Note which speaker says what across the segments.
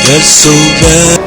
Speaker 1: Quel sauveur.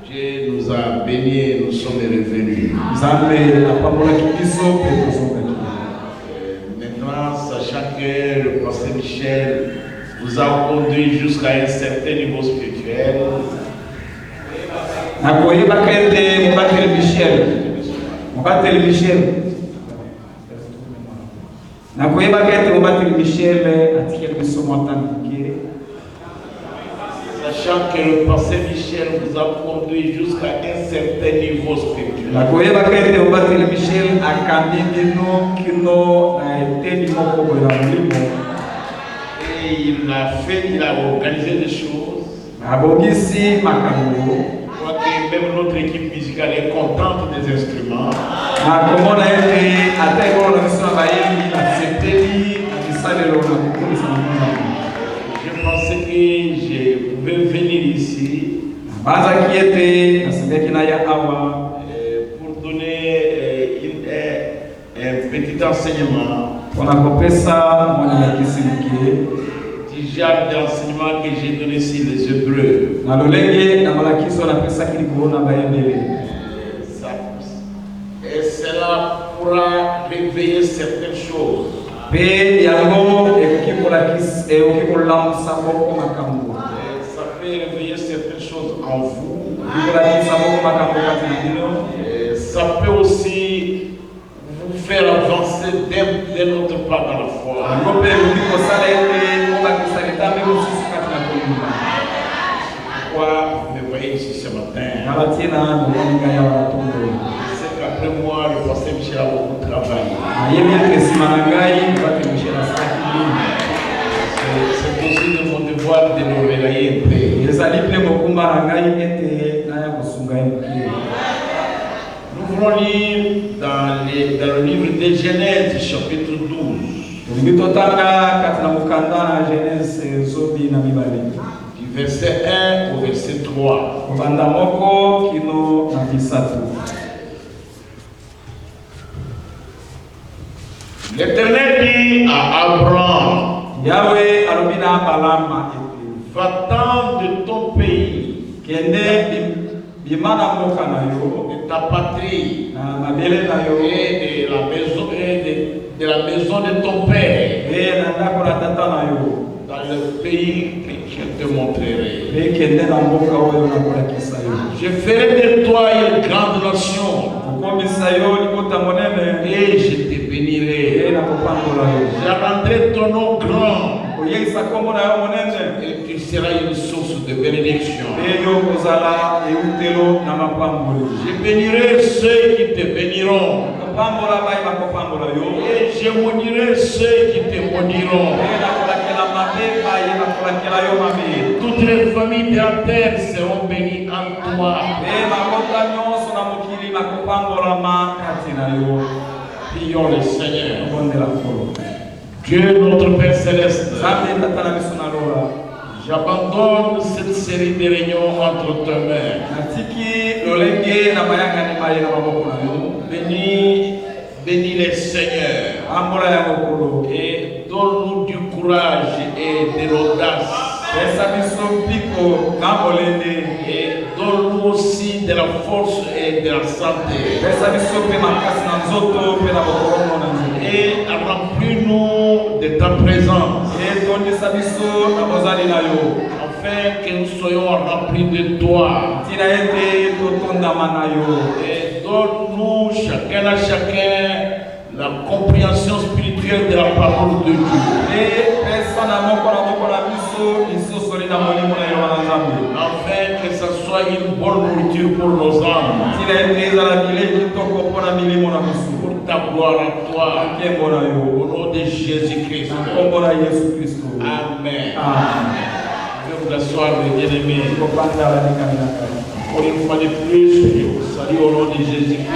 Speaker 2: Dieu nous a bénis et nous sommes revenus. Maintenant, sachant que le pasteur Michel vous a conduit jusqu'à un certain niveau spirituel, sachant que le pasteur Michel vous a conduit jusqu'à un certain niveau spirituel, et il a organisé des choses. Je crois que même notre équipe musicale est contente des instruments. Je pensais que je pouvais venir ici pour donner un petit enseignement du genre d'enseignement que j'ai donné sur les Hébreux. Et cela pourra réveiller certaines choses. Ça peut réveiller certaines choses en vous. Et ça peut aussi vous faire avancer d'un autre pas dans la foi. Pourquoi vous me voyez ici ce matin? C'est qu'après moi, le pasteur Michel a beaucoup travaillé. C'est aussi de mon devoir de nous réveiller un peu. Nous voulons lire dans le livre de Genèse, chapitre 12. Du verset 1 au verset 3. L'Éternel dit à Abraham, va-t'en de ton pays, de ta patrie, et de la maison de ton père, dans le pays que je te montrerai. Je ferai de toi une grande nation, et je te bénirai. Je rendrai ton nom grand, et tu seras une source de bénédiction. Je bénirai ceux qui te béniront, et je maudirai ceux qui te maudiront. Toutes les familles de la terre seront bénies en toi. Prions le Seigneur. Dieu notre Père Céleste, j'abandonne cette série de réunions entre tes mains. Bénis les Seigneurs et donne-nous du courage et de l'audace. Et donne-nous aussi de la force et de la santé. Et remplis-nous de ta présence, afin que nous soyons remplis de toi. Et donne-nous chacun à chacun la compréhension spirituelle de la parole de Dieu, afin que ce soit une bonne nourriture pour nos âmes, pour ta gloire à toi, au nom de Jésus-Christ. Amen. Je vais vous asseoir, mes bien-aimés. Pour une fois de plus, je vous salue au nom de Jésus-Christ.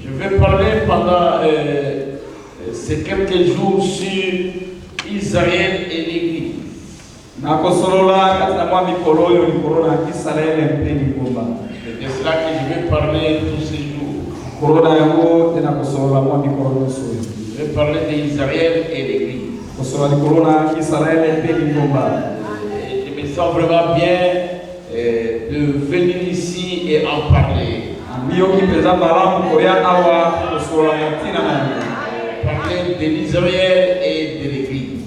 Speaker 2: Je vais parler pendant ces quelques jours sur Israël et l'Église. C'est de cela que je vais parler tous ces jours. Je vais parler d'Israël et l'Église. Je me sens vraiment bien de venir ici et en parler. Parler de l'Israël et de l'Église.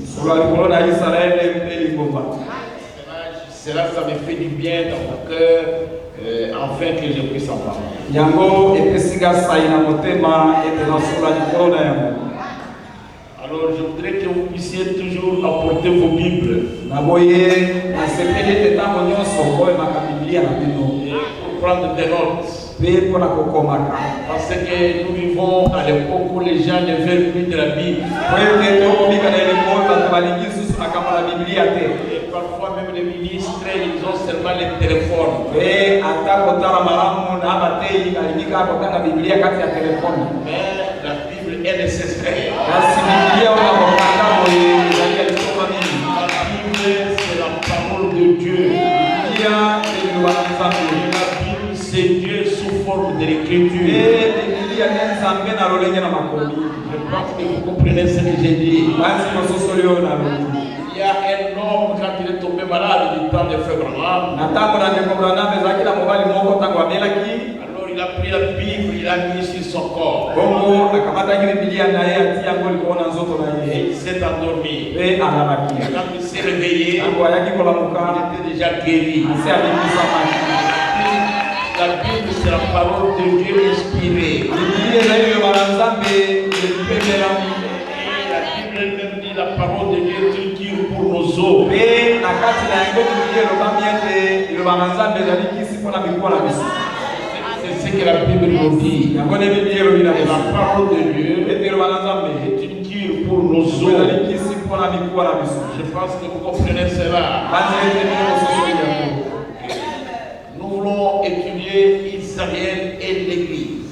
Speaker 2: Cela, ça me fait du bien dans mon cœur, afin que je puisse en parler. Alors, je voudrais que vous puissiez toujours apporter vos Bibles. Pour prendre des notes. Parce que nous vivons à l'époque où les gens ne veulent plus de la Bible. Et parfois même les ministres, ils ont seulement les téléphones. Mais la Bible est nécessaire. La Bible, c'est la parole de Dieu. La Bible, c'est Dieu sous forme de l'écriture. pense que vous comprenez ce que j'ai dit. Il y a un homme, quand il est tombé malade, il temps de faire Branham. Alors il a pris la Bible, il a mis sur son corps. Et il s'est endormi. Quand il s'est réveillé, il était déjà guéri. La Bible, c'est la parole de Dieu inspirée. La Bible elle-même dit la parole de Dieu est utile pour nos os. C'est ce que la Bible nous dit. La parole de Dieu est utile pour nos os. Je pense que vous comprenez cela. Nous voulons étudier Israël et l'Église.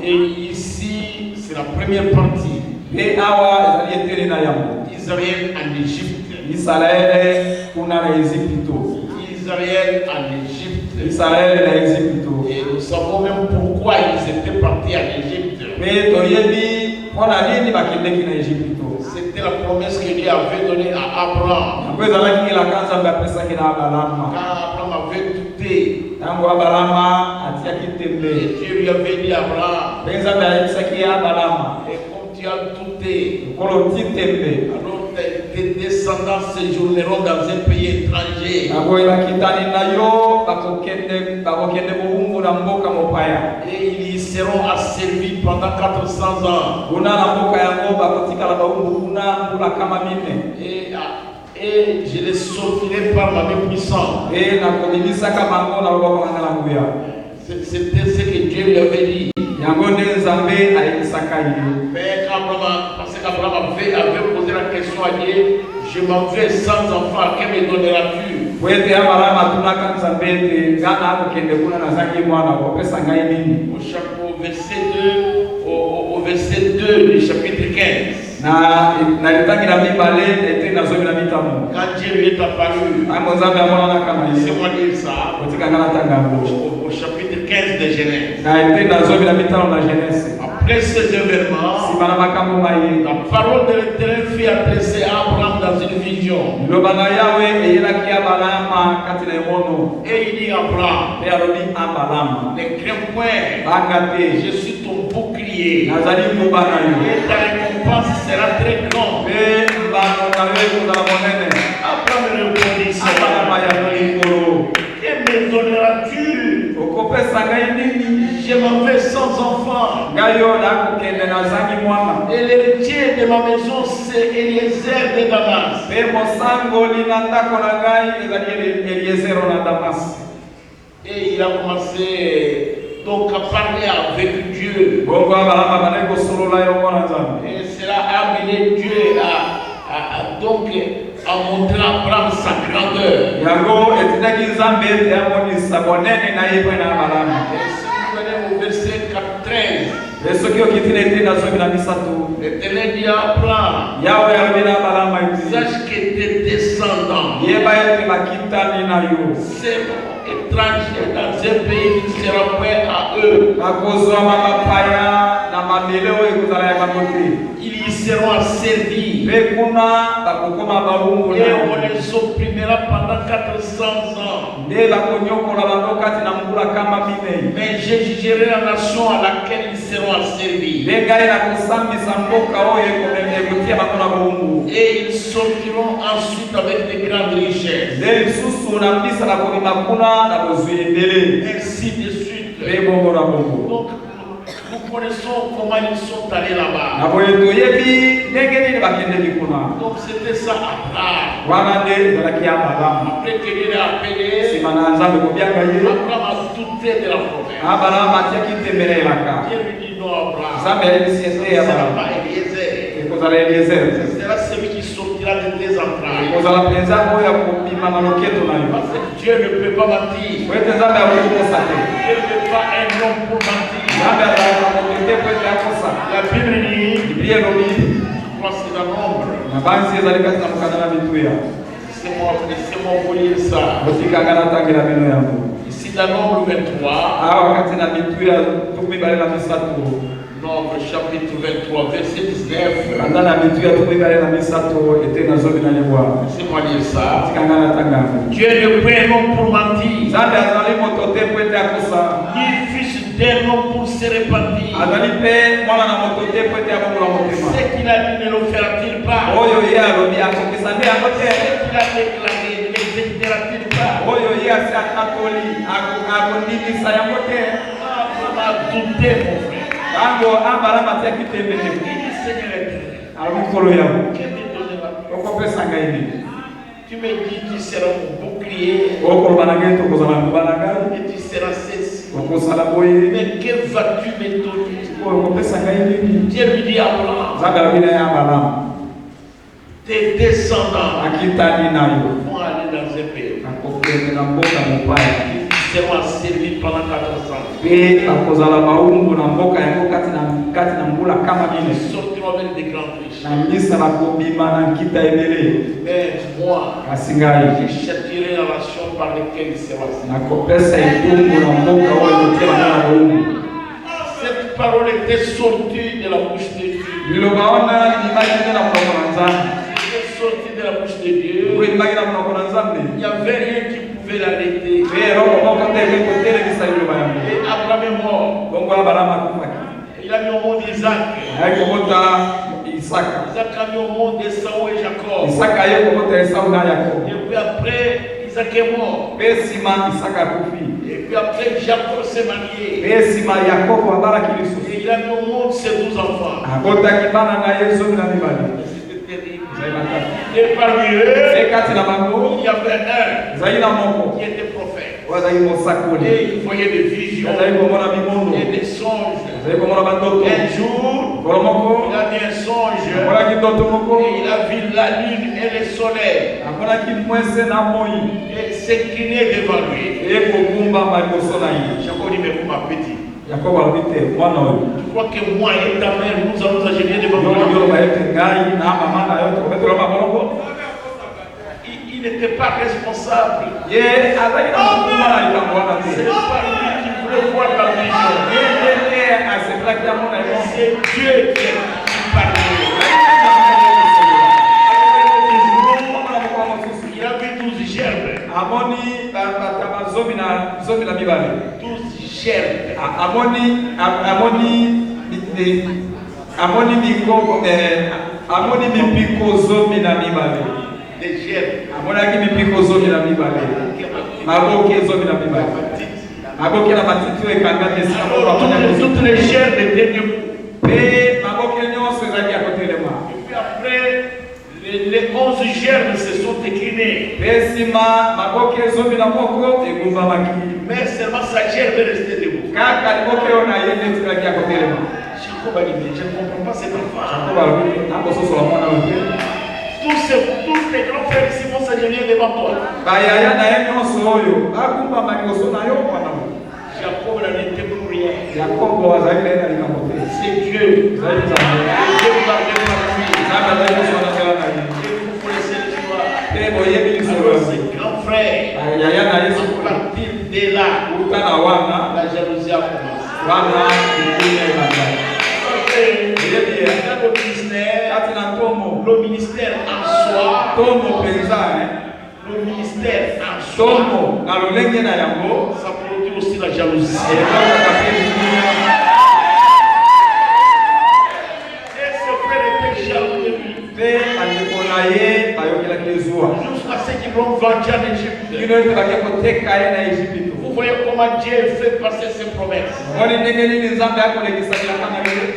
Speaker 2: Et ici, c'est la première partie. Israël en Égypte. Israël en Égypte. Et nous savons même pourquoi ils étaient partis en Égypte. C'était la promesse que Dieu avait donnée à Abraham. Quand Abraham avait douté, et Dieu lui avait dit à Abraham, et comme tu as douté, alors tes descendants séjourneront dans un pays étranger. Et ils y seront asservis pendant 400 ans. Et je les sortirai par ma main puissante. C'était ce que Dieu lui avait dit. Mais parce qu'Abraham avait posé la question à Dieu, je m'en vais sans enfant, que me donneras-tu? Au verset 2 du chapitre 15. Quand Dieu lui est apparu, laissez-moi lire ça, au chapitre 15 de Genèse. Après ces événements, la parole de l'Éternel fut adressée à Abraham dans une vision. Et il dit à Abraham, ne crains point, je suis ton bouclier. Et ta récompense sera très grande. Abraham répondit, que me donneras-tu? Je m'en vais sans enfant. Et l'héritier de ma maison, c'est Eliezer de Damas. Et il a commencé donc à parler avec Dieu. Et cela a amené Dieu à montrer à Abraham sa grandeur. Et si vous venez au verset 13, l'Éternel dit à Abraham, sache que tes descendants seront étrangers dans un pays qui sera prêt à eux. Ils y seront asservis. Et on les opprimera pendant 400 ans. Mais je jugerai la nation à laquelle ils seront asservis. Et ils sortiront ensuite avec de grandes richesses. Ainsi de suite. Donc, nous connaissons comment ils sont allés là-bas. Donc c'était ça Abraham. Après que Dieu l'a appelé, Abraham a douté de la promesse. Dieu lui dit non Abraham. Ce ne sera pas Eliezer. Ce sera celui qui sortira de tes entrailles. Parce que Dieu ne peut pas mentir. Dieu ne peut pas un homme pour mentir. La Bible dit, je crois que c'est dans Nombre. Laissez-moi vous lire ça. Ici 6 dans Nombre 23. Nombre chapitre 23, verset 19. Laissez-moi lire ça. Dieu ne peut un homme pour mentir, ni fils d'un homme pour se repentir. Ce qu'il a dit ne le fera-t-il pas? Ce qu'il a déclaré ne l'exécutera-t-il pas? On a douté, mon frère. Tu me dis tu seras mon bouclier et tu seras ceci. Mais que vas-tu me donner? Dieu lui dit à Abraham, tes descendants vont aller dans un pays. Ils seront servis pendant 400 ans. Ils sortiront avec des grandes richesses. Mais moi, je châtirai la nation par laquelle ils seront servis. Cette parole était sortie de la bouche de Dieu. Sorti de la bouche de Dieu. Il n'y avait rien qui pouvait l'arrêter. Et Abraham est mort. Il a mis au monde Isaac. Isaac a mis au monde Esaü et Jacob. Et puis après, Isaac est mort. Et puis après, Jacob s'est marié. Et il a mis au monde ses 12 enfants. Et parmi eux, il y avait un qui était prophète. Et il voyait des visions et des songes. Un jour, il a vu un songe et il a vu la lune et le soleil et s'incliner devant lui. Jacob dit, mais vous m'appelez. Tu crois que moi et ta mère, nous allons agir devant toi? Il n'était pas responsable. C'est pas lui qui voulait voir la vision. C'est Dieu qui parlait. Il a vu 12 gerbes. 12 gerbes. Des gerbes. Toutes les gerbes étaient debout. Et puis après, les 11 gerbes se sont déclinées. Mais seulement sa gerbe est restée debout. Jacob a dit, mais je ne comprends pas cet enfant. Tous les grands frères ici vont s'agenouiller devant toi. Jacob n'en était pour rien. C'est Dieu. Dieu parlait par lui. Et vous faut laisser le soir. Alors ces grands frères, à partir de là, la jalousie a commencé. Le ministère en soi, le ministère en soi, ça produit aussi la jalousie. Et ce frère était jaloux de lui. Jusqu'à ce qu'ils vont vendre en Égypte. Vous voyez comment Dieu fait passer ses promesses.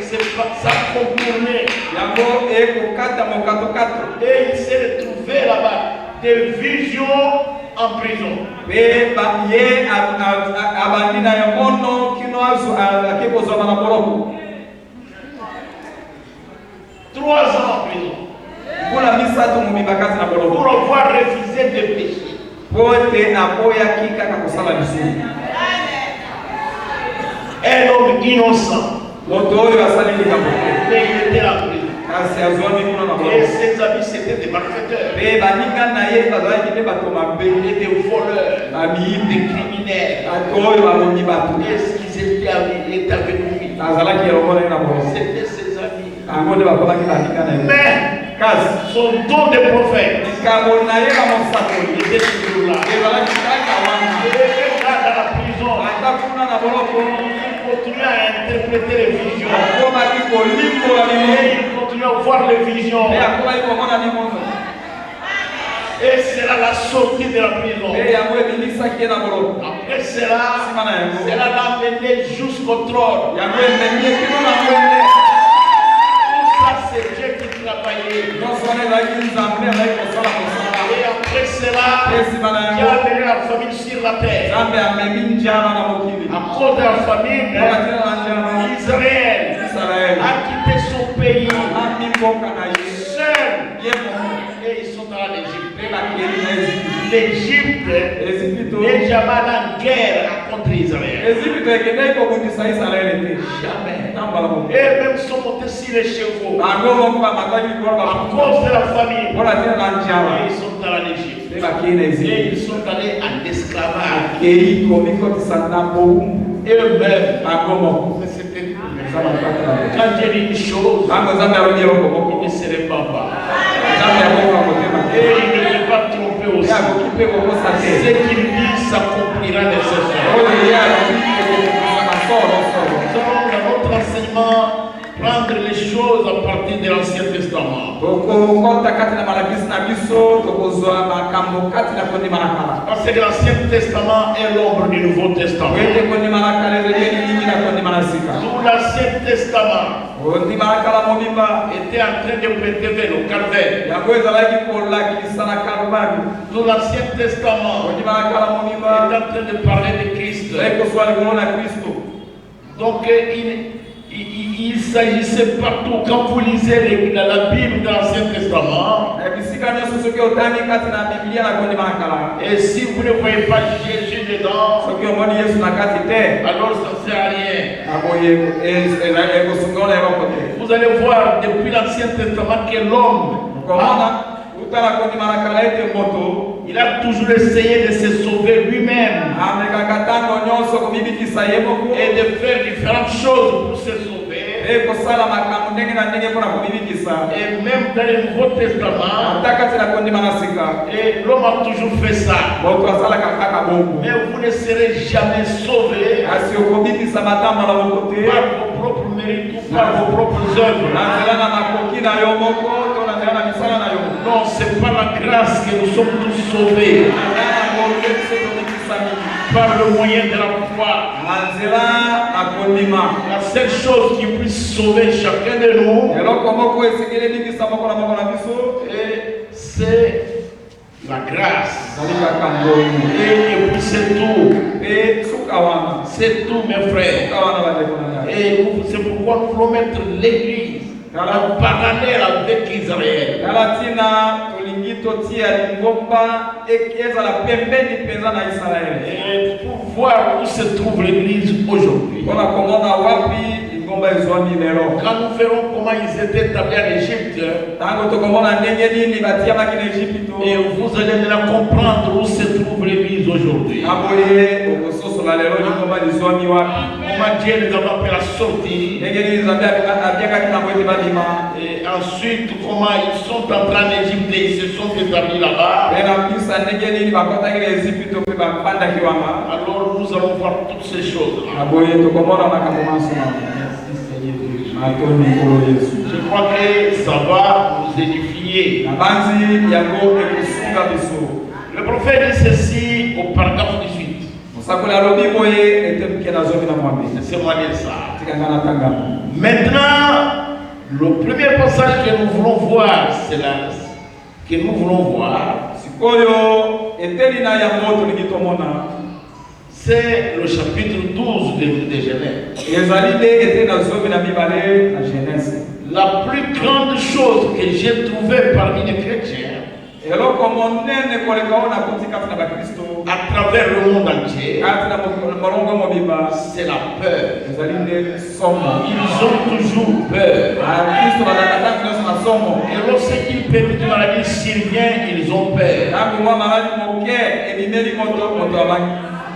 Speaker 2: C'est pas ça contourné. Et il s'est retrouvé là-bas des visions en prison. 3 ans en prison. Pour avoir refusé de pécher. Un homme innocent. Mais il était en prison.
Speaker 1: Et ses amis c'était des malfaiteurs. Et des voleurs. Des criminels. Et ce qu'ils étaient avec lui. C'était ses amis. Mais son don de prophète était toujours là. Et là dans la prison, il continue à interpréter les visions. Il continue à voir les visions. Et c'est là la sortie de la prison. Après cela, c'est là l'amener jusqu'au trône. C'est Dieu qui travaillait. Et après cela, Dieu a amené la famille sur la terre. À cause de la famine, Israël a quitté son pays seul. Et ils sont dans l'Égypte. L'Égypte n'est jamais en guerre contre Israël. Jamais. Et même sont montés sur les chevaux. À cause de la famille. Ils sont dans l'Égypte. Et ils sont allés en esclavage. Et eux-mêmes. Quand Dieu dit une chose, il ne se répand pas. Et il ne peut pas tromper aussi. Ce qu'il dit s'accomplira nécessairement. Nous allons dans notre enseignement prendre les choses à partir de l'Ancien Testament. Parce que l'Ancien Testament est l'ombre du Nouveau Testament. Tout l'Ancien Testament était en train de préserver le calvaire. Tout l'Ancien Testament est en train de parler de Christ. Donc il s'agissait partout, quand vous lisez la Bible de l'Ancien Testament, et si vous ne voyez pas Jésus dedans, alors ça ne sert à rien. Vous allez voir depuis l'Ancien Testament que l'homme il a toujours essayé de se sauver lui-même et de faire différentes choses pour se sauver. Et même dans le Nouveau Testament, l'homme a toujours fait ça. Mais vous ne serez jamais sauvé par vos propres mérites ou par vos propres œuvres. Non, c'est par la grâce que nous sommes tous sauvés. Par le moyen de la foi. La seule chose qui puisse sauver chacun de nous, c'est la grâce. Et puis c'est tout. C'est tout, mes frères. Et c'est pourquoi nous voulons mettre l'église en parallèle avec Israël. Et pour voir où se trouve l'église aujourd'hui. Quand nous verrons comment ils étaient établis en Égypte, et vous allez maintenant comprendre où se trouve l'église aujourd'hui. Comment Dieu les a appelés à sortir. Et ensuite, comment ils sont entrés en Égypte et ils se sont établis là-bas. Alors nous allons voir toutes ces choses-là. Je crois que ça va nous édifier. Le prophète dit ceci au paragraphe 18. Laissez-moi lire ça. Maintenant, le premier passage que nous voulons voir, c'est là que nous voulons voir. C'est le chapitre 12 de Genèse. La plus grande chose que j'ai trouvée parmi les chrétiens à travers le monde entier, c'est la peur. Ils ont toujours peur. Et lorsqu'une petite maladie survient, ils ont peur.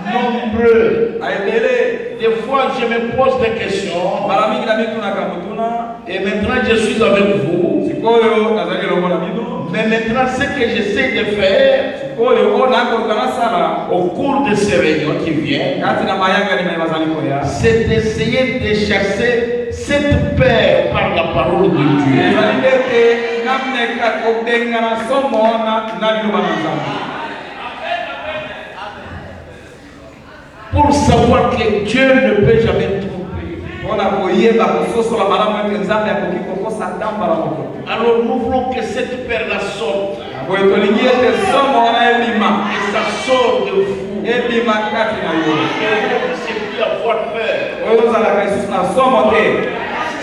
Speaker 1: Nombreux. Des fois, je me pose des questions. Et maintenant, je suis avec vous. Mais maintenant, ce que j'essaie de faire au cours de ces réunions qui viennent, c'est d'essayer de chasser cette peur par la parole de Dieu. Pour savoir que Dieu ne peut jamais tromper. Alors nous voulons que cette paix-là sorte. Et ça sort de vous. Et vous ne puissiez plus avoir peur.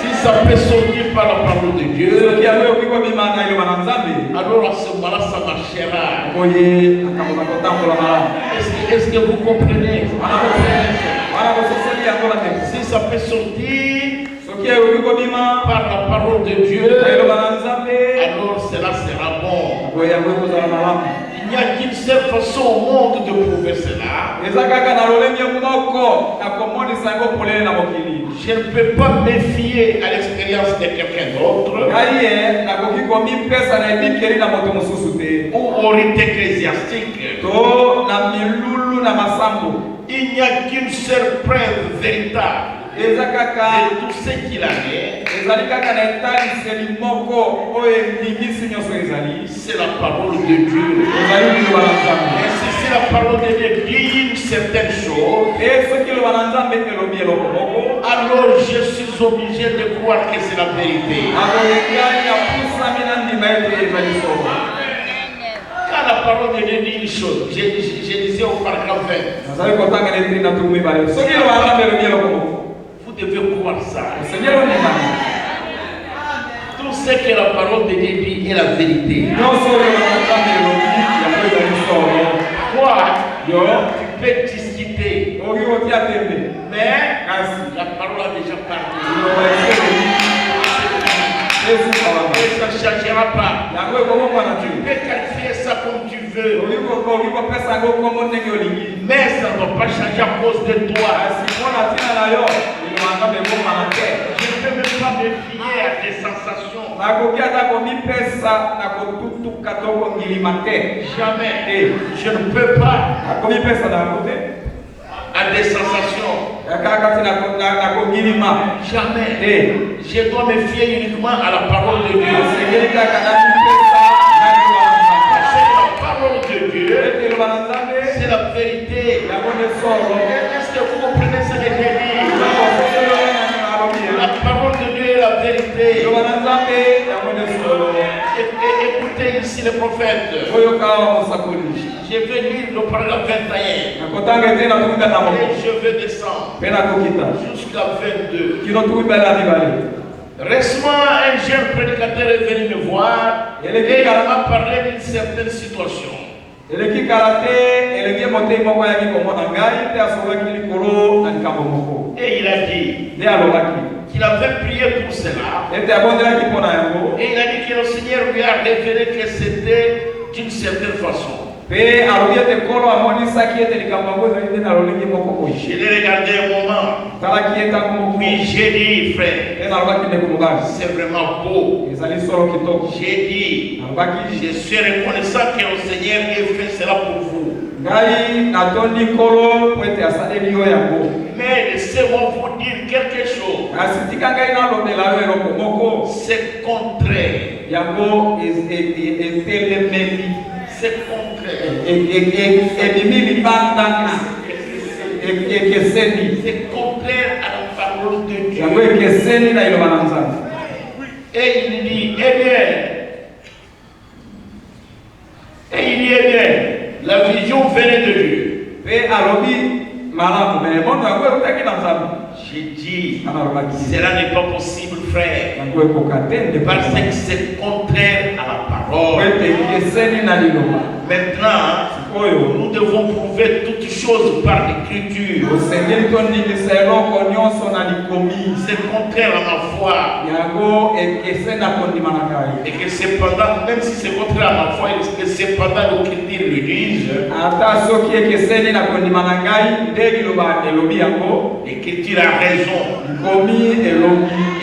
Speaker 1: Si ça peut sortir par la parole de Dieu, alors à ce moment-là, ça marchera. Est-ce que vous comprenez? Si ça peut sortir par la parole de Dieu, alors cela sera bon. Il n'y a qu'une seule façon au monde de prouver cela. Je ne peux pas me fier à l'expérience de quelqu'un d'autre ou au rite ecclésiastique. Il n'y a qu'une seule preuve véritable de tout ce qu'il a fait. C'est la parole de Dieu. Et si la parole de Dieu dit une certaine chose, alors je suis obligé de croire que c'est la vérité. Quand la parole de Dieu dit une chose, je disais au paragraphe 20, vous devez croire ça. Tout ce que la parole de Dieu dit est la vérité. Toi, tu peux discuter, mais la parole a déjà parlé. Et ça ne changera pas. Tu peux qualifier ça comme tu veux, mais ça ne va pas changer à cause de toi. Je ne peux même pas me fier à des sensations. Jamais. Je ne peux pas à des sensations. Jamais. Je dois me fier uniquement à la parole de Dieu. C'est la parole de Dieu. C'est la vérité. Est-ce que vous comprenez ce que j'ai dit? La parole de Dieu est la vérité. Écoutez ici le prophète. Je vais lire le paragraphe 21. Et je vais descendre jusqu'à 22. Récemment, un jeune prédicateur est venu me voir et il m'a parlé d'une certaine situation. Et il a dit qu'il avait prié pour cela. Et il a dit que le Seigneur lui a révélé que c'était d'une certaine façon. Je l'ai regardé un moment. Oui, j'ai dit, frère, c'est vraiment beau. J'ai dit, je suis reconnaissant que le Seigneur ait fait cela pour vous. Mais laissez-moi vous dire quelque chose. C'est contraire. C'est contraire. C'est contraire à la parole de Dieu. Et il dit, eh bien, la vision venait de Dieu. J'ai dit, cela n'est pas possible, frère, parce que c'est contraire à la parole. parole. Maintenant, nous devons prouver toutes choses par l'écriture. C'est contraire à ma foi. Et que cependant, même si c'est contraire à ma foi, que cependant l'écriture le dise. L'écriture a raison.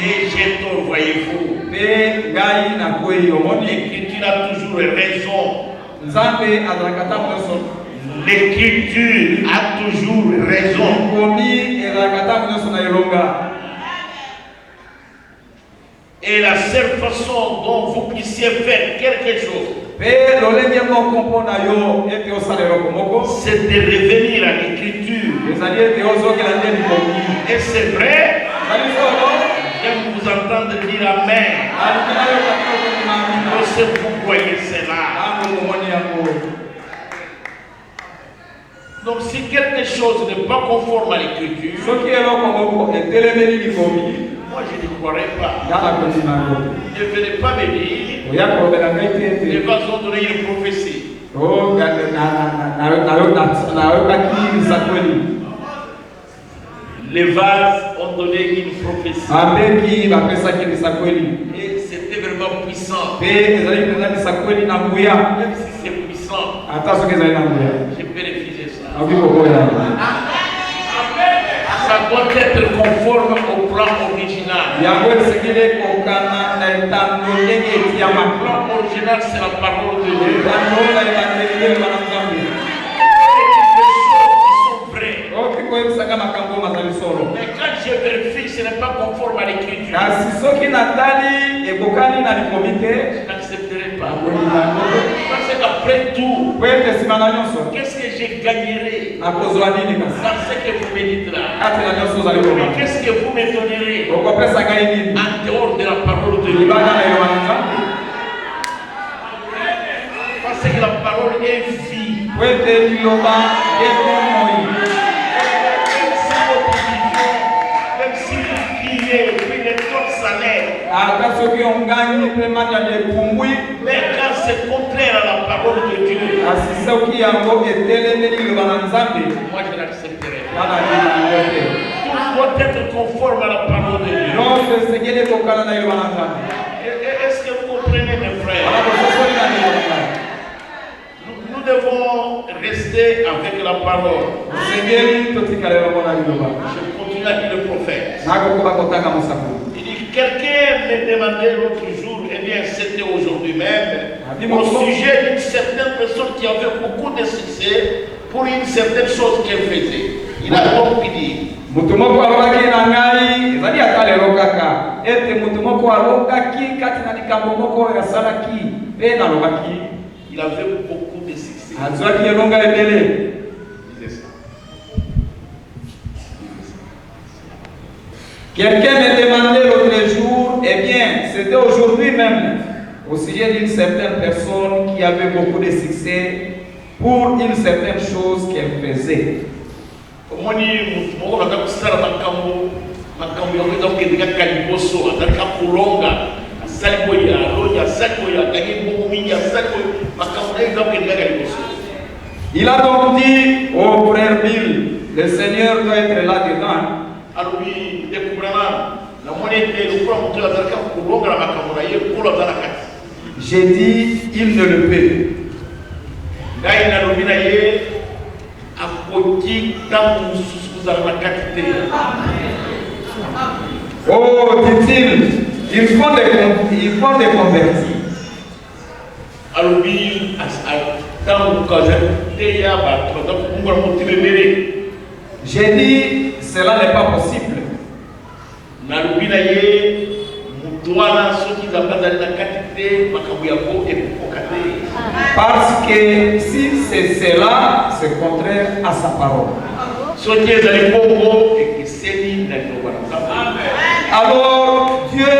Speaker 1: Et j'ai tort, voyez-vous. L'écriture a toujours raison. L'écriture a toujours raison. Et la seule façon dont vous puissiez faire quelque chose, c'est de revenir à l'écriture. Et c'est vrai, j'aime vous entendre dire Amen. Lorsque vous voyez cela. Donc si quelque chose n'est pas conforme à l'écriture, moi je ne croirais pas. Ne venez pas me dire, les vases ont donné une prophétie. Les vases ont donné une prophétie. Et c'était vraiment puissant. Même si c'est puissant, je peux refuser ça. Ça doit être conforme au plan original. Le plan original, c'est la parole de Dieu. Mais quand je vérifie, ce n'est pas conforme à l'écriture. Je n'accepterai pas. Parce qu'après tout, qu'est-ce que je gagnerai dans ce que vous me dites là? Qu'est-ce que vous me donnerez en dehors de la parole de Dieu? Parce que la parole est vie. Mais quand c'est contraire à la parole de Dieu, moi je l'accepterai. Tout doit être conforme à la parole de Dieu. Est-ce que vous comprenez, mes frères? Nous devons rester avec la parole. Je continue à dire le prophète. Quelqu'un me demandait l'autre jour, et bien c'était aujourd'hui même, au sujet d'une certaine personne qui avait beaucoup de succès pour une certaine chose qu'elle faisait. Il a donc dit, il avait beaucoup de succès.
Speaker 2: Quelqu'un me demandait l'autre jour, eh bien, c'était aujourd'hui même, au sujet d'une certaine personne qui avait beaucoup de succès pour une certaine chose qu'elle faisait. Il a donc dit au frère Bill, le Seigneur doit être là-dedans. J'ai dit, il ne le peut. Oh, dit-il, ils font des convertis. J'ai dit, cela n'est pas possible. Parce que si c'est cela, c'est contraire à sa parole. Alors Dieu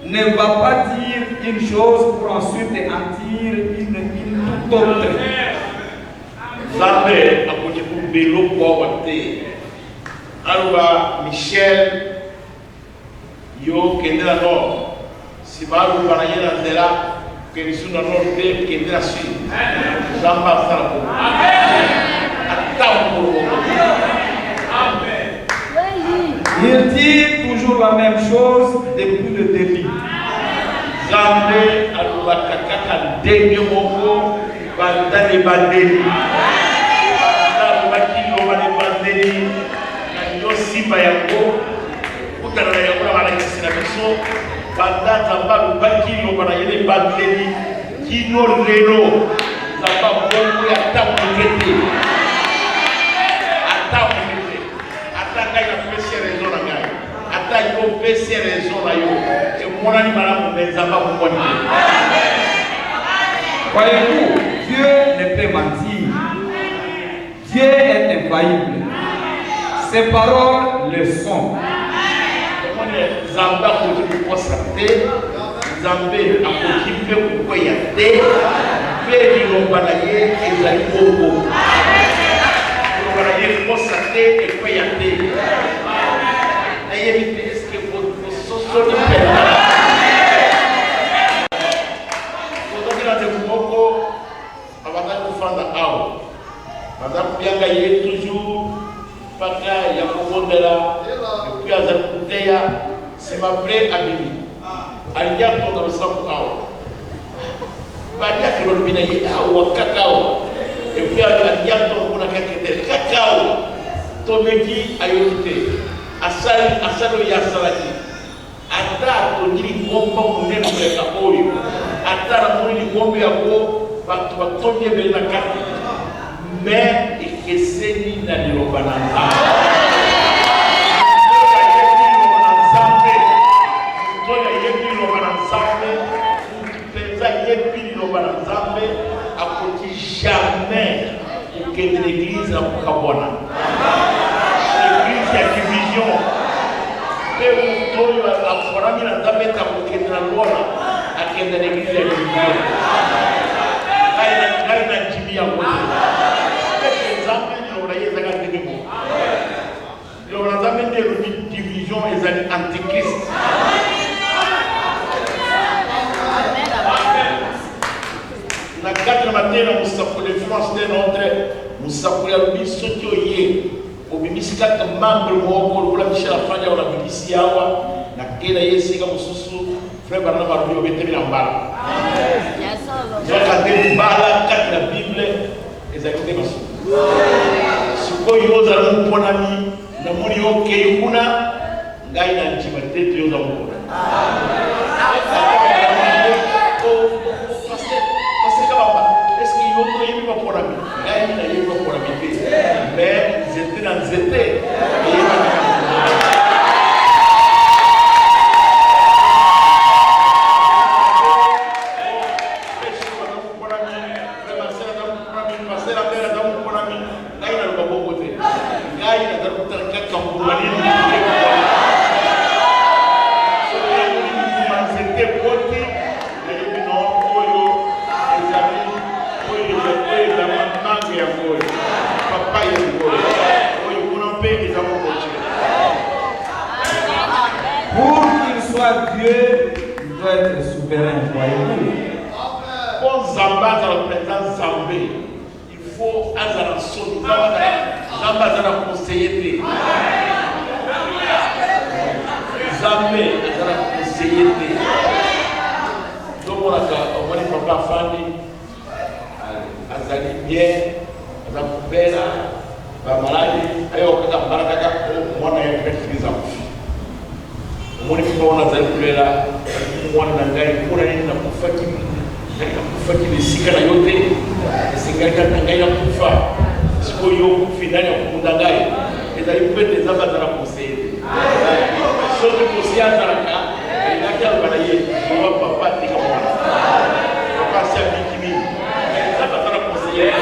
Speaker 2: ne va pas dire une chose pour ensuite en dire une toute autre.
Speaker 1: Michel, yo kende na no si balu bananye na zela que nous sommes dans notre vie qui est de la suite. Zamba sala pour. Attends pour vous.
Speaker 2: Il dit toujours la même chose depuis le début.
Speaker 1: Zambé alubakaka ndenge moko bandani bandeli. Bakilo bale bandeli. Yo simba yango. Kutana na yango na kisi na biso. Bandata balu bakilo bana yele bandeli. Kino lelo. Zamba bongo ya tamukete. Atamukete. Atanga ya pesi raison na ngai. Atanga yo pesi raison na yo.
Speaker 2: Voyez-vous, Dieu ne peut mentir. Dieu est infaillible. Ses paroles le sont.
Speaker 1: Madame Bianga est toujours paka ya komondela et puis azakuteya c'est ma vraie amie. Alia pour le sang ao. Badia que le bina yi ao cacao. Et puis alia pour la cacao. Tomeki ayokite. Asalo ya salati. Ata to ni ngomba munene kwa oyo. Ata na mwini ngombe yako batu batonye bela kati. Mais ikeseni na lilobananza. Toya yebi lilobananza. Penza yebi lilobananza. Akoti jamais que de l'église à Mukabona. L'église a division. Et Toyo a formé la dame à Mukabona Lona à qui de l'église a division. Aïna Jimmy a une division et un antichrist. Na 4 matin, nous avons les France de notre, nous avons les Sotoye, au BBC 4 membres, pour la Michel Afanya, la BBC Awa, na Kena Yessiga Moussousou, frère Barnaba Rubio, Bétémi Nambala. Nous avons des balles, 4 la Bible, et ça a été massou. Suko yoza muponami na muri oke kuna ngai na nchimate yoza mupona. Parce kabamba est-ce que yozo yemi baponami ngai na yemi baponami pe mais zete na zete
Speaker 2: Dieu doit être souverain, voyez-vous.
Speaker 1: Pour Zamba dans le président Zambé, il faut Azara Soni, Zamba Zara conseiller. Zambé Azara conseiller. Donc on a dit papa Fandi, Azali bien, Azali Bela, Bamaladi, ayo kata Barakaka, mwana ya kufikiriza. Mwana kwa zalikulela mwana ngai kuna nini na kufaki nisika na yote singalika ngai na kufa siko yo kufindani kumunda ngai ezali pete zamba za conseiller sote kusianza raka inakia bana ye kwa papa tika mwana papa sia bikimi zamba za conseiller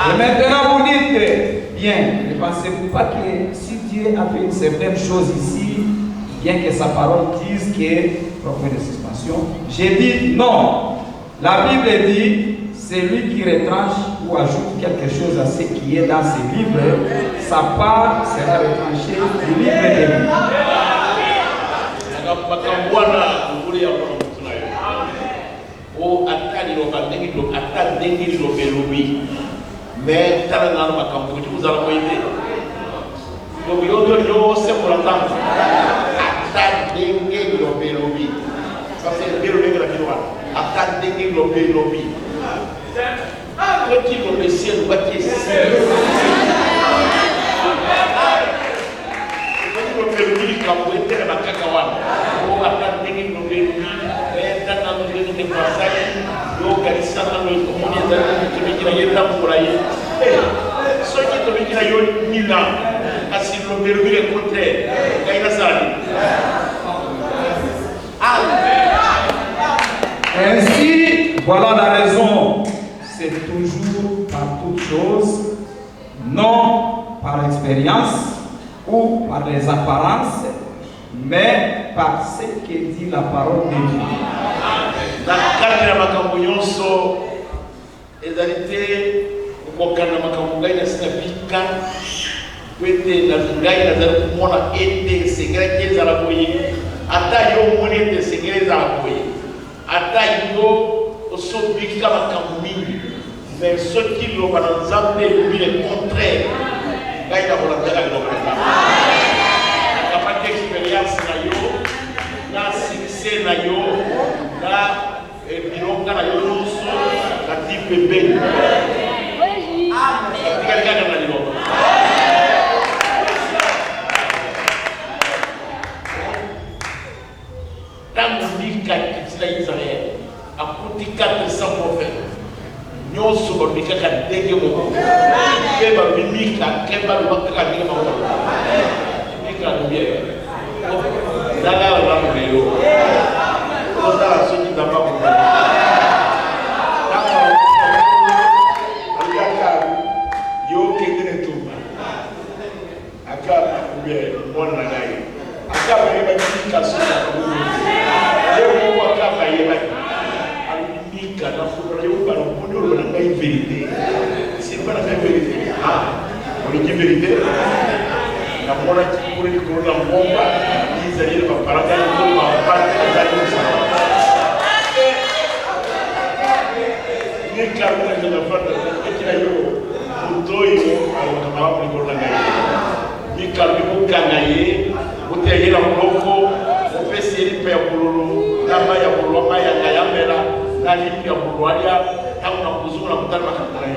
Speaker 2: Et maintenant vous dites, bien, ne pensez-vous pas que si Dieu a fait une certaine chose ici, bien que sa parole dise que propre de suspension, j'ai dit non. La Bible dit, celui qui retranche ou ajoute quelque chose à ce qui est dans ses livres, sa part sera retranchée du livre des livres.
Speaker 1: Mais t'as un arme comme vous allez aider. Donc yo c'est pour l'entendre. Attaque dengue lobby. Ça c'est le lobby la vidéo. Attaque dengue lobby. Quand il le ciel va qui c'est. Quand il le lobby comme vous êtes dans la cacahuète. Ou attaque dengue lobby. Mais t'as un lobby de passage. Yo garissa dans le communauté de qui est là pour aller. Ceux qui te disent que Milan, si le verbe est contraire, il y a ça.
Speaker 2: Ainsi, voilà la raison. C'est toujours par toute chose, non par expérience ou par les apparences, mais par ce que dit la parole de Dieu.
Speaker 1: Dans le cadre de ma campagne, ezalité kokana makambugai na sinapika kwete na ngai na zara kumona ete segera keza la boye ata yo mone ete segera za boye ata yo osobika makamumi mais ce qui lo banzambe le contraire ngai na bona tala lo kana kapata experience na yo na succès na yo na bilonga na yo so na type B. Tangu nika kitila Israel akuti 400 prophètes nyoso babika ka dege mo beba bimika keba bakaka dege mo mika nubie dala la mbeo oda soki damba mo yo kengene tumba akaba ubie mwana na ngai akaba yeba kika sura leo kwa akaba yeba alimika na fura yo para mpono na ngai vérité c'est pas la vérité on dit vérité na mwana kikuri ko na mbomba izali ba paraka ko ba pate zali sana ni kabla de la fata ekila yo utoyo alakama ko na ngai ni kalbi ko kangaye uteyela muloko opesi eri pe kululu namba ya kuloma ya ngayambela na lipi ya kulwalia au na kuzunga kutana makakuraye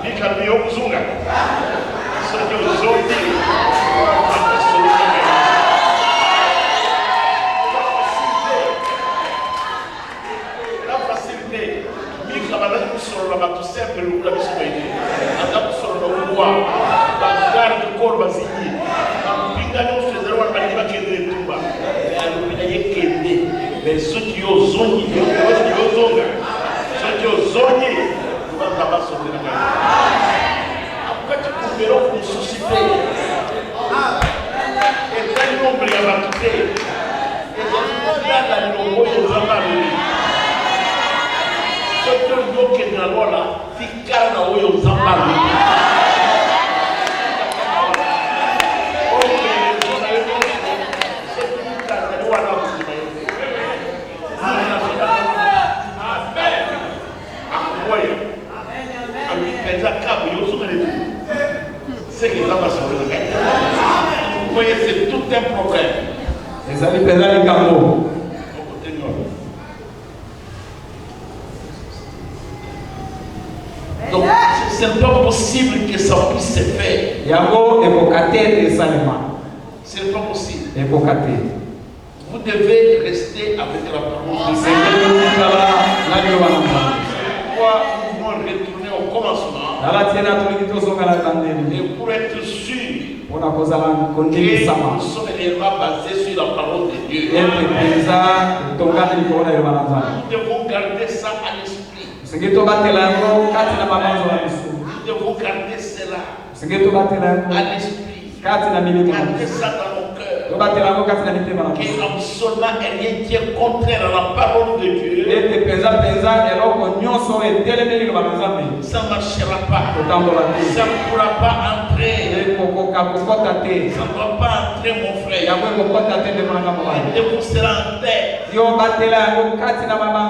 Speaker 1: ni kalbi yo kuzunga sote zote la facilité mi kabala kusoro la batu sempre lukla bishoide ata kusoro na uwa bakar de korba zinyi ampinga no sezerwa bali bakende tumba alumina yekende mais soki yo zonyi yo zonga soki yo zonyi banda baso de na akati kubero ku société et très nombre ya batute et ya la longo yo zamalo soki yo kenda lola tikala na oyo zamalo c'est que ça va se faire. Vous voyez, c'est tout un problème.
Speaker 2: Les amis, les gamos.
Speaker 1: Donc, c'est pas possible que ça puisse se faire.
Speaker 2: Yamo évocaté et salement.
Speaker 1: C'est pas possible.
Speaker 2: Évocaté.
Speaker 1: Vous devez rester avec la parole de Dieu. Pourquoi nous retourner au commencement? Et pour être sûr nous sommes réellement basés sur la parole de Dieu. Nous devons garder ça à l'esprit. Nous devons garder cela à l'esprit. Garder ça dans nos cœurs. Que absolument rien qui est contraire à la parole de Dieu. Ça ne marchera pas. Ça ne pourra pas entrer. Ça ne doit pas entrer, mon frère. Et vous serez en tête.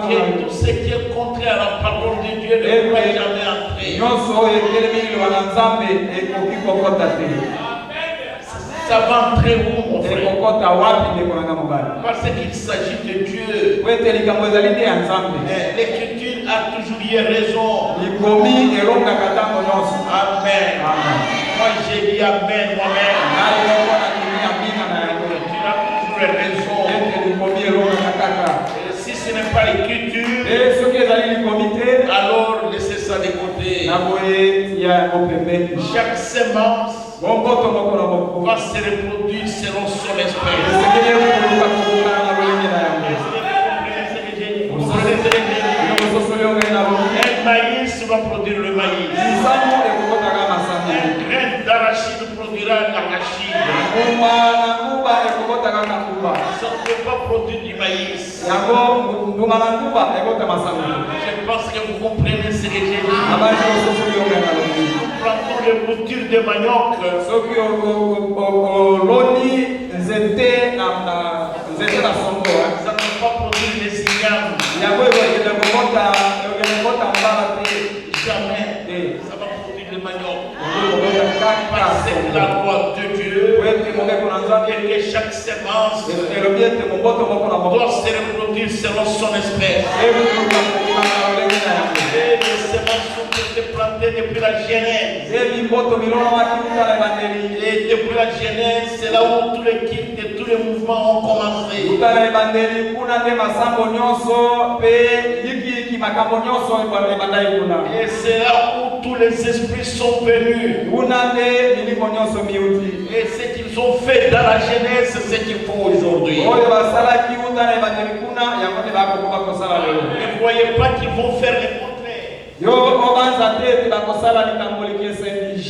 Speaker 1: Que tout ce qui est contraire à la parole de Dieu ne pourra jamais entrer. Ça va entrer où, mon frère? Parce qu'il s'agit de Dieu. L'Écriture a toujours eu raison. Amen. Moi j'ai dit Amen moi-même. Tu as toujours raison. Et si ce n'est pas l'Écriture, alors laissez ça de côté. Chaque sémence va se reproduire selon son esprit. Un maïs va produire le maïs. Un grain d'arachide produira l'arachide. Ça ne peut pas produire du maïs. Je pense que vous comprenez ce que j'ai dit. Nous plantons les boutures de manioc. Ça ne peut pas produire les ignames. Jamais. Ça va produire le manioc. Parce que la loi de Dieu et que chaque sémence doit se reproduire selon son espèce. Et les sémences sont plantées depuis la Genèse. Et depuis la Genèse, c'est là où tous les cultes et tous les mouvements ont commencé. Et c'est là où tous les esprits sont venus. Et ce qu'ils ont fait dans la Genèse, c'est ce qu'ils font aujourd'hui. Ne voyez pas qu'ils vont faire le contraire.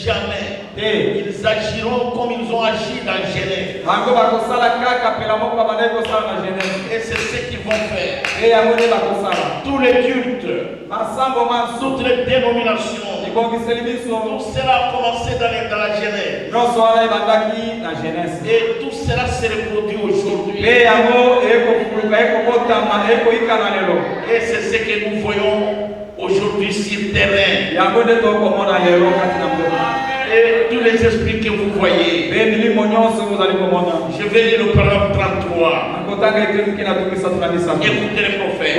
Speaker 1: Jamais. Ils agiront comme ils ont agi dans Genèse. Et c'est ce qu'ils vont faire. Tous les cultes, toutes les dénominations, tout cela a commencé dans la Genèse. Et tout cela se reproduit aujourd'hui. Et c'est ce que nous voyons aujourd'hui sur le terrain. Et tous les esprits que vous voyez. Je vais lire le paragraphe 33. Écoutez le prophète.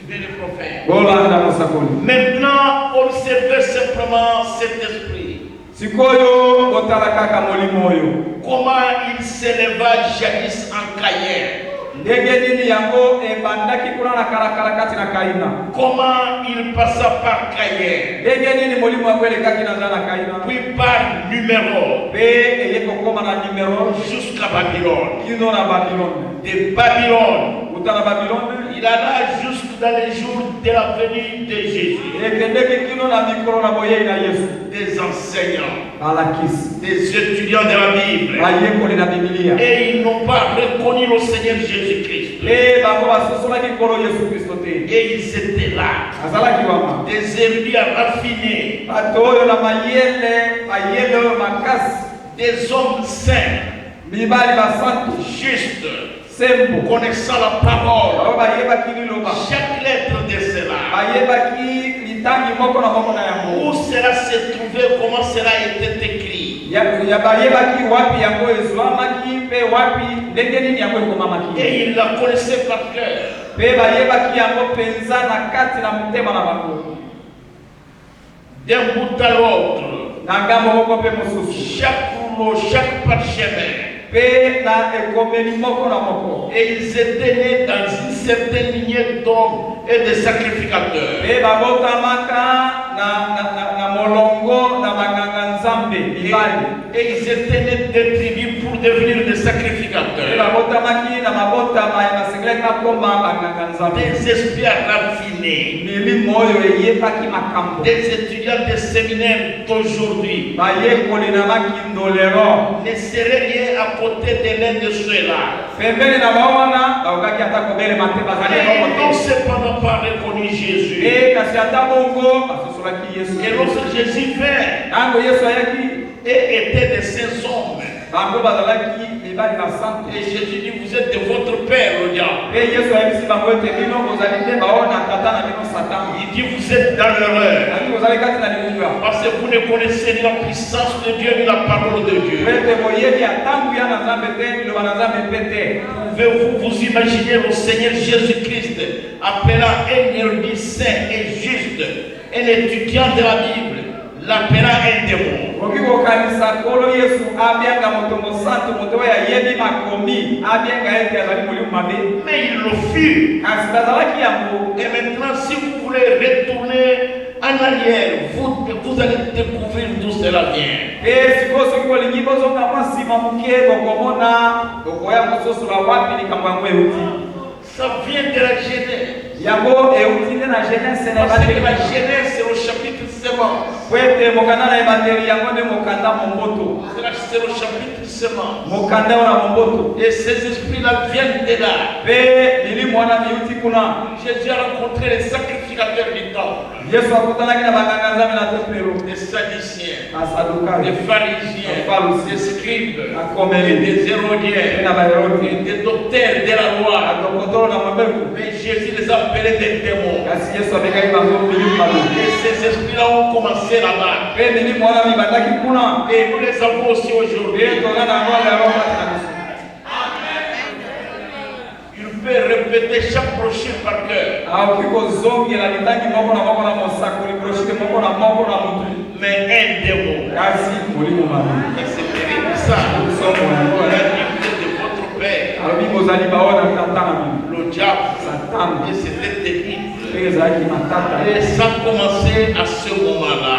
Speaker 1: Suivez le prophète. Maintenant, observez simplement cet esprit. Comment il s'éleva jadis en Caïn. Comment il passa par Caïn, puis par numéro, jusqu'à Babylone. De Babylone, il alla jusque dans les jours de la venue de Jésus. Des enseignants, des étudiants de la Bible, et ils n'ont pas reconnu le Seigneur Jésus-Christ. Et ils étaient là, des érudits raffinés, des hommes saints, justes, connaissant la parole, chaque lettre de cela, où cela s'est trouvé, comment cela était écrit. Et il la connaissait par cœur. D'un bout à l'autre, chaque rouleau, chaque parchemin. Et ils étaient nés dans une certaine lignée d'hommes et de sacrificateurs. Et ils étaient des tribus pour devenir des sacrificateurs. Des esprits raffinés. Des étudiants des séminaires d'aujourd'hui. Ne seraient rien à côté de l'un de ceux-là. Et non cependant pas reconnu Jésus. Et lorsque Jésus vint et était de ces hommes, et Jésus dit, vous êtes de votre père, le diable. Il dit, vous êtes dans l'erreur. Parce que vous ne connaissez ni la puissance de Dieu ni la parole de Dieu. Pouvez-vous vous imaginer le Seigneur Jésus-Christ appelant un érudit saint et juste, un étudiant de la Bible, l'appelant un démon? Mais il le fut. Et maintenant, si vous voulez retourner en arrière, vous allez découvrir d'où cela vient. Ça vient de la Genèse. Parce que la Genèse, c'est le chapitre sémence. C'est le chapitre sémence. Et ces esprits-là viennent de là. Jésus a rencontré les sacrificateurs du temple. Les sadduciens, les pharisiens, les scribes, des hérodiens, et des docteurs de la loi. Mais Jésus les appelait des démons. Et ces esprits-là ont commencé là-bas. Et nous les avons aussi aujourd'hui. Il peut répéter chaque brochure par cœur. Mais un démon. Et c'est terrible ça. De votre père. Le diable. Et c'était terrible. Et ça a commencé à ce moment-là.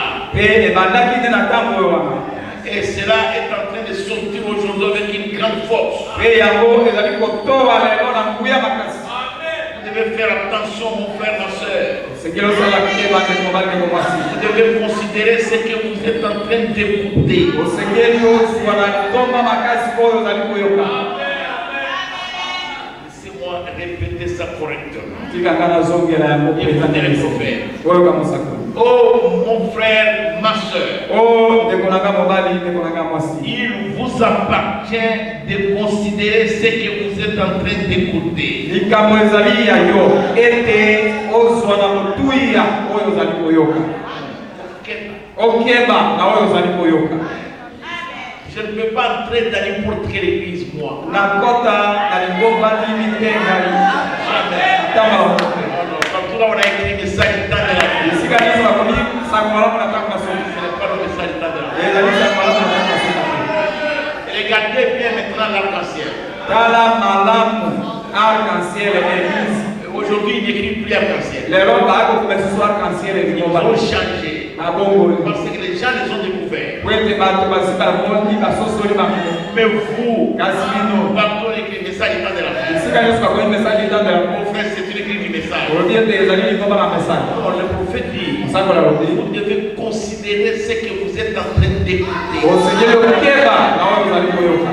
Speaker 1: Et cela est en train de sortir aujourd'hui avec une grande force. Vous devez faire attention, mon frère, ma soeur. Vous devez considérer ce que vous êtes en train d'écouter. Laissez-moi répéter ça correctement. Oh mon frère, ma soeur, il vous appartient de considérer ce que vous êtes en train d'écouter. Je ne peux pas entrer dans n'importe quelle église, moi. Quand on a écrit le message de la vie, ce n'est pas le message de la vie. Regardez bien maintenant l'arc-en-ciel. Aujourd'hui, il n'écrit plus arc-en-ciel. Ils ont changé. Parce que les gens les ont découverts. Mais vous, partout écrit le message de la vie. Mon frère, c'est une écrit du message. Le prophète dit, vous devez considérer ce que vous êtes en train d'écouter.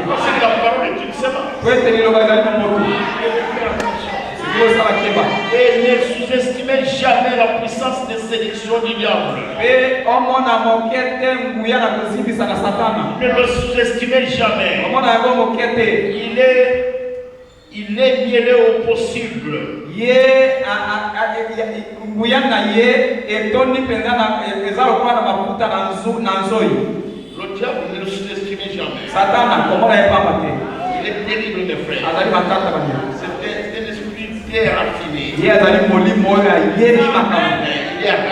Speaker 1: Parce que la parole est une semence. Et ne sous-estimez jamais la puissance de séduction du diable. Ne le sous-estimez jamais. Il est mêlé au possible. Le diable ne le sous-estimez jamais. Il est terrible, mes frères. C'est un esprit très raffiné. Il est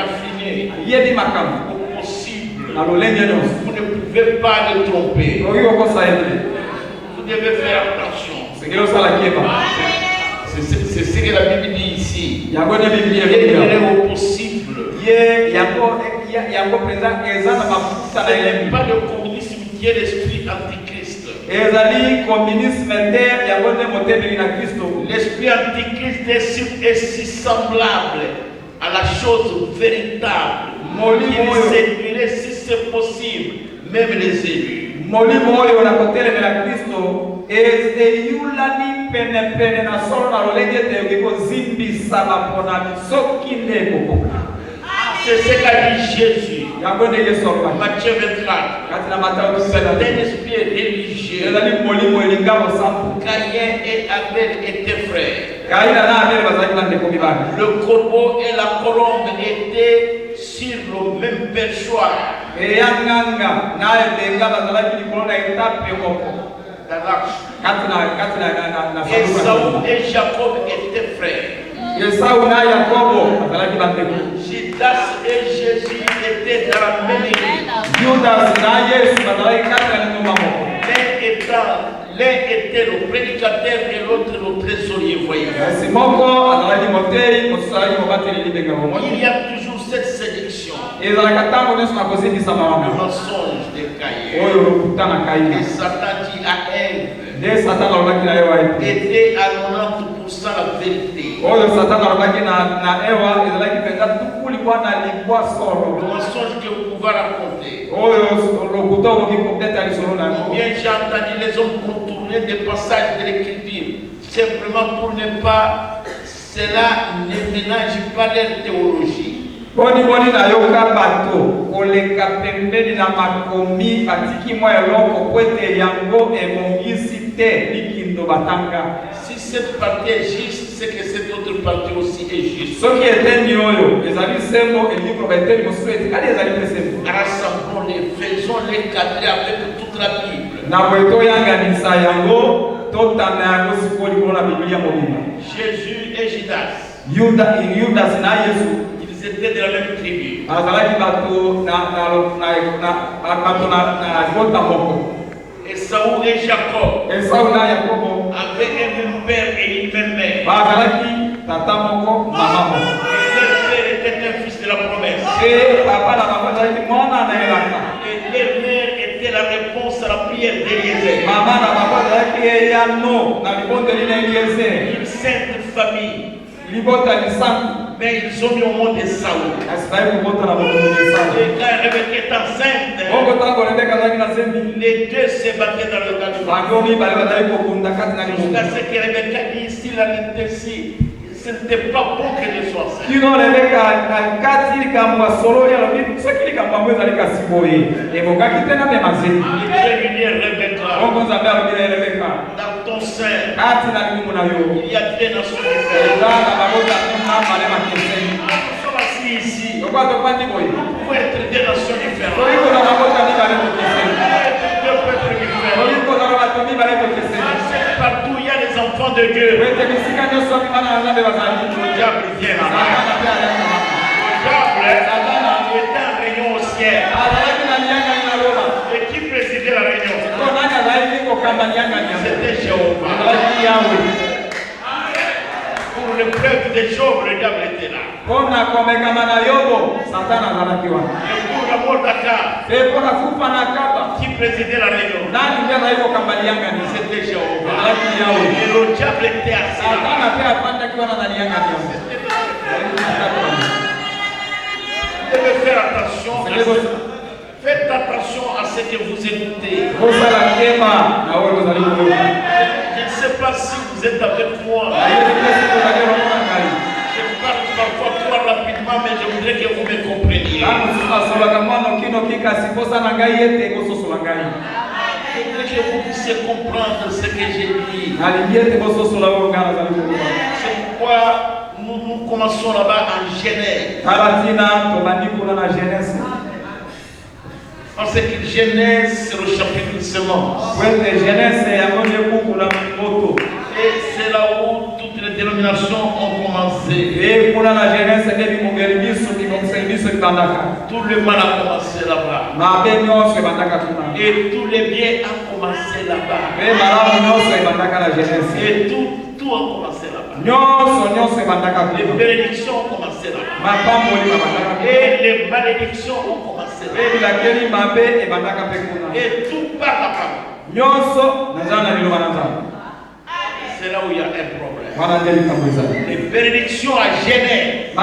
Speaker 1: raffiné au possible. Vous ne pouvez pas le tromper. Vous devez faire attention. C'est ce que la Bible dit ici. Il est au possible. pas le communisme qui est l'esprit antichrist. L'esprit antichrist est si semblable à la chose véritable qu'il séduirait, si c'est possible, même les élus.
Speaker 2: Molimo oyo na kotelemela Kristo ezeyulani pene na solo na lolenge te yokozimbisa bapona soki nde kokoka.
Speaker 1: C'est ce qu'a dit Jésus. Matthieu 24. C'est un esprit religieux. Caïn et Abel étaient frères. Le corbeau et la colombe étaient sur le même perchoir. Esaü et Jacob étaient frères. Judas et Jésus étaient dans la même église. L'un était le prédicateur et l'autre le trésorier, voyez. Il y a toujours cette séduction. Le mensonge de Caïn. Et Satan dit à Ève, était à 90% la vérité. Le mensonge que vous pouvez raconter. Bien j'ai entendu les hommes contourner des passages de l'écriture simplement pour ne pas, cela ne ménage pas leur théologie.
Speaker 2: Boni na yoka bato koleka pembeni na makomi batiki mwa eloko kwete yango emongisi te likindo batanga.
Speaker 1: Si cette partie est juste, c'est que cette autre partie aussi est juste.
Speaker 2: Ce qui est oyo ezali sembo elibro beteli mosueti kali ezali sembo.
Speaker 1: Rassemblons-les, faisons-les cadrer avec toute la Bible.
Speaker 2: Na boito yanga nisa yango totana yango sikoli kona Biblia mobimba.
Speaker 1: Jésus et Judas.
Speaker 2: Judas na Yesu.
Speaker 1: C'était de la même tribu. Esaü et Jacob avaient un même père et une même mère. Et leur père était un fils de la promesse. Et leur mère était la réponse à la prière d'Éliézer. Une sainte famille. Mais ils ont mis au monde Esaü. Et quand Rebecca est enceinte, les deux se battaient dans le calme. Jusqu'à ce que Rebecca dit ici, la littératie, ce n'était pas bon que je sois enceinte. Dieu lui dit Rebecca, dans ton sein, il y a des nations différentes. Nous sommes assis ici. Vous pouvez être des nations différentes. Deux peuples différents. Partout il y a des enfants de Dieu. Le diable vient là. Le diable était en réunion au ciel. Et qui présidait la réunion? C'était Jéhovah. Pour l'épreuve de Job, le diable était là. Et pour la mort d'Akab, qui présidait la réunion? C'était Jéhovah. Et le diable était assis là. Vous devez faire attention. Faites attention à ce que vous écoutez. Je ne sais pas si vous êtes avec moi. Je parle parfois trop rapidement, mais je voudrais que vous me compreniez. Je voudrais que vous puissiez comprendre ce que j'ai dit. C'est pourquoi nous commençons là-bas en Genèse. Parce que Genèse, c'est le chapitre de semence. Et c'est là où toutes les dénominations ont commencé. Tout le mal a commencé là-bas. Et tous les biens ont commencé là-bas. Et tout a commencé là-bas. Les bénédictions ont commencé là-bas. Et les malédictions ont commencé. Et tout par la parole. C'est là où il y a un problème. Les bénédictions à Genève,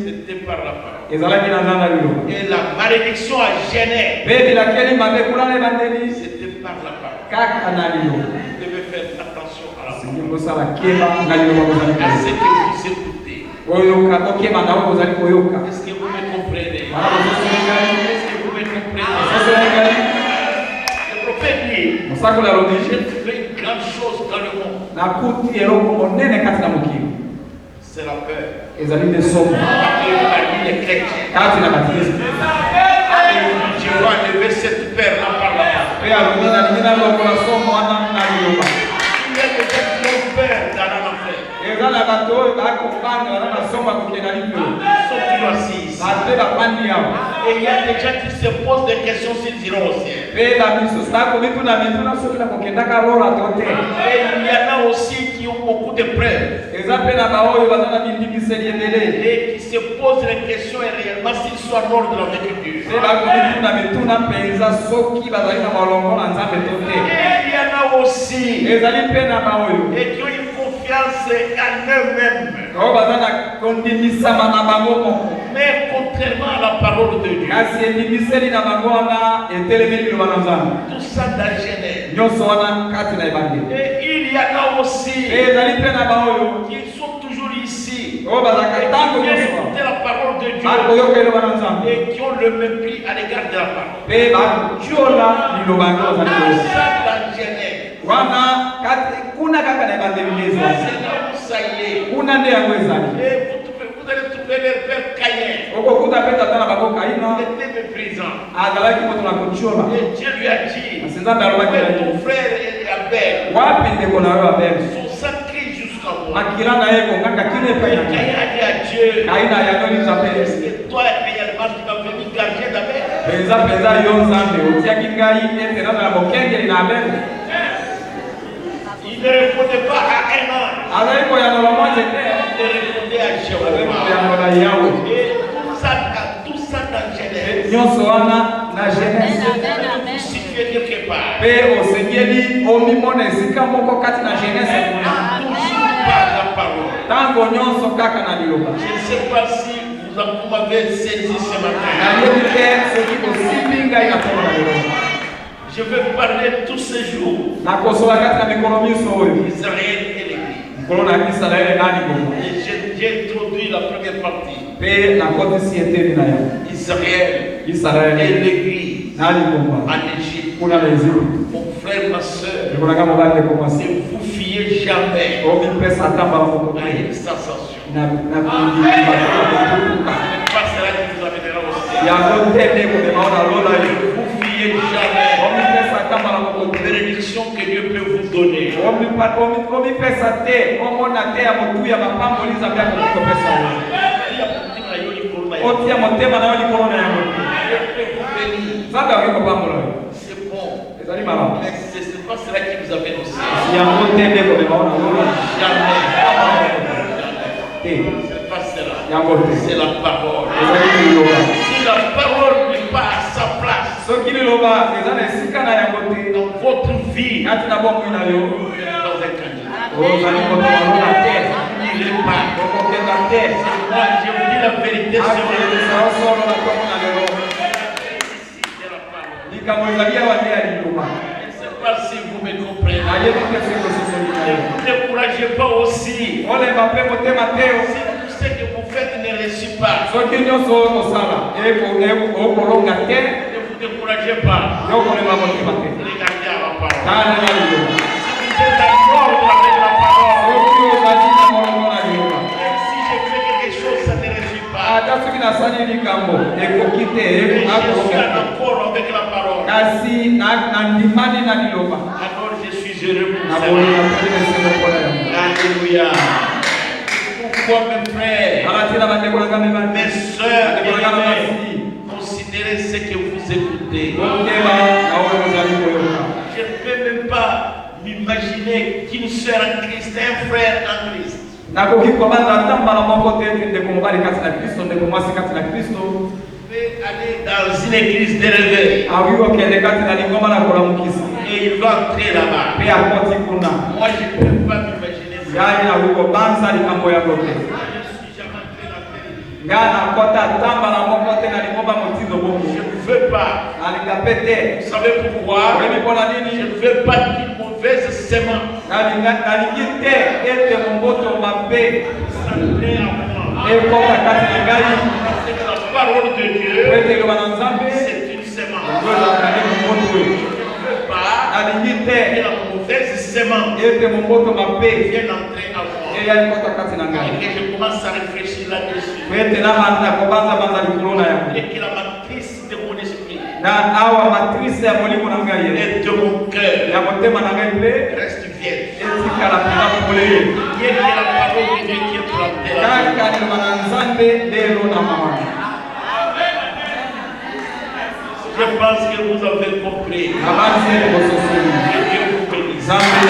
Speaker 1: c'était par la parole. Et la malédiction à Genève, c'était par la parole. Vous devez faire attention à la parole. À ce que vous écoutez. Est-ce que vous me comprenez? Est-ce que vous me comprenez? Le prophète dit, j'ai trouvé une grande chose dans le monde. C'est la peur. Parmi les chrétiens. Je dois enlever cette peur-là par la parole. Il y a des gens qui ont peur dans l'enfer. Ils sont toujours assis ici. Et il y a des gens qui se posent des questions s'ils iront au ciel. Et il y en a aussi qui ont beaucoup de preuves. Et qui se posent les questions et réellement s'ils sont en ordre de la vécu. Et il y en a aussi et qui ont une confiance en eux-mêmes. Mais contrairement à la parole de Dieu, tout ça dans Genève. Et il y en a aussi qui sont toujours ici et qui viennent écouter la parole de Dieu et qui ont le mépris à l'égard de la parole. Tout ça dans Genève. C'est là où ça y est. Et vous allez trouver les pères Caïn. Il était méprisant. Et Dieu lui a dit, ton frère Abel, son sang crie jusqu'à moi. Et Caïn a dit à Dieu, est-ce que toi réellement tu vas venir garder d'Abel? Il ne répondait pas à un ange. Il répondait à Jéhovah. Et tout ça dans Genèse. Vous situez quelque part. Toujours par la parole. Je ne sais pas si vous m'avez saisi ce matin. Je vais parler tous ces jours d'Israël et l'Église. Et j'ai introduit la première partie. Israël et l'Église en Égypte. Mon frère, ma soeur, ne vous fiez jamais à une sensation. Pas cela qui vous amènera au ciel. Ne vous fiez jamais aux bénédictions que Dieu peut vous donner. C'est bon. Mais ce n'est pas cela qui vous amène au ciel. Jamais. C'est pas cela. C'est la parole. Si la parole n'est pas à sa place dans votre vie, dans un candidat, il n'est pas. Moi, je vous dis la vérité, c'est pas si vous me comprenez. Ne vous découragez pas aussi. Si tout ce que vous faites ne réussit pas, ne vous découragez pas. Regardez à la parole. Si vous êtes d'accord avec la parole, même si je fais quelque chose, ça ne réussit pas. Je suis en accord avec la parole. Alors je suis heureux pour ça. Alléluia. Pourquoi mes frères, mes soeurs, considérez ce que vous écoutez. Je ne peux même pas m'imaginer qu'une soeur en Christ, un frère en Christ,
Speaker 2: nakoki kobanza atambala moko te ndeko mobali kati na Kristo ndeko mwasi kati na Kristo
Speaker 1: aller dans une église de réveil
Speaker 2: awi okende kati na lingoma na kolamukisa
Speaker 1: et il va entrer là-bas.
Speaker 2: pe akoti kuna
Speaker 1: Moi je ne peux pas m'imaginer ça.
Speaker 2: yaani awi kobanza likambo ya kote ngana kota tambala moko te na lingoma motindo bongo
Speaker 1: Je ne veux pas.
Speaker 2: alikapete
Speaker 1: Vous savez pourquoi? Je ne veux pas d'une mauvaise sémence.
Speaker 2: nalingi te ete momboto mabe
Speaker 1: S'entrer en moi.
Speaker 2: ekota kati na ngai
Speaker 1: C'est que la parole de Dieu,
Speaker 2: ete loba na Nzambe
Speaker 1: c'est une sémence.
Speaker 2: ezalaka nde momboto oyo
Speaker 1: Je ne veux pas
Speaker 2: nalingi te
Speaker 1: que la mauvaise sémence
Speaker 2: ete momboto mabe
Speaker 1: vienne entrer en moi.
Speaker 2: eya ekota kati na ngai
Speaker 1: Et que je commence à réfléchir là-dessus.
Speaker 2: ete na kobanza likolo na yango
Speaker 1: Et que la matrice de mon esprit
Speaker 2: na awa matrice ya molimo na ngai
Speaker 1: et de mon cœur
Speaker 2: ya motema na ngai mpe
Speaker 1: reste vierge.
Speaker 2: etikala mpenza polele
Speaker 1: Bien que la parole de Dieu qui est plantée là.
Speaker 2: kaka liloba na Nzambe lelo na mawa.
Speaker 1: Je pense que vous avez compris.
Speaker 2: Avanze bososoli
Speaker 1: Que Dieu vous bénisse.
Speaker 2: Nzambe